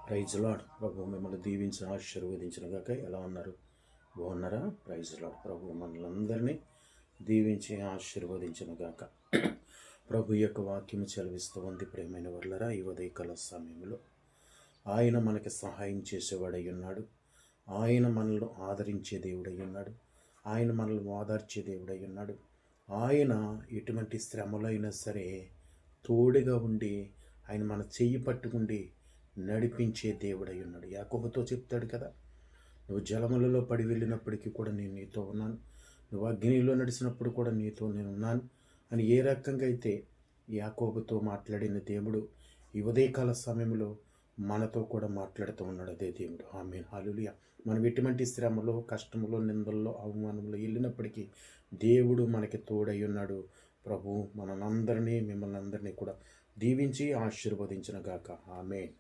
Praise lord. ప్రభు మిమ్మల్ని దీవించి ఆశీర్వదించిన గాక. ఎలా ఉన్నారు? బాగున్నారా? Praise lord. ప్రభు మనలందరినీ దీవించి ఆశీర్వదించిన గాక. ప్రభు యొక్క వాక్యము చదివిస్తూ ఉంది. ప్రేమైన వర్లరా, ఈ ఉదయకాల సమయంలో ఆయన మనకి సహాయం చేసేవాడై ఉన్నాడు. ఆయన మనల్ని ఆదరించే దేవుడై ఉన్నాడు. ఆయన మనల్ని ఓదార్చే దేవుడై ఉన్నాడు. ఆయన ఎటువంటి శ్రమలైనా సరే తోడుగా ఉండి ఆయన మన చెయ్యి పట్టుకుండి నడిపించే దేవుడై ఉన్నాడు. యాకోబుతో చెప్తాడు కదా, నువ్వు జలములలో పడి వెళ్ళినప్పటికీ కూడా నేను నీతో ఉన్నాను, నువ్వు అగ్నిలో నడిచినప్పుడు కూడా నీతో నేను ఉన్నాను అని ఏ రకంగా అయితే యాకోబుతో మాట్లాడిన దేవుడు ఈ ఉదయకాల సమయంలో మనతో కూడా మాట్లాడుతూ ఉన్నాడు. అదే దేవుడు. ఆమేన్, హల్లెలూయా. మనం ఎటువంటి శ్రమలో, కష్టములో, నిందల్లో, అవమానంలో వెళ్ళినప్పటికీ దేవుడు మనకి తోడై ఉన్నాడు. ప్రభు మనందరినీ, మిమ్మల్ని అందరినీ కూడా దీవించి ఆశీర్వదించిన గాక. ఆమేన్.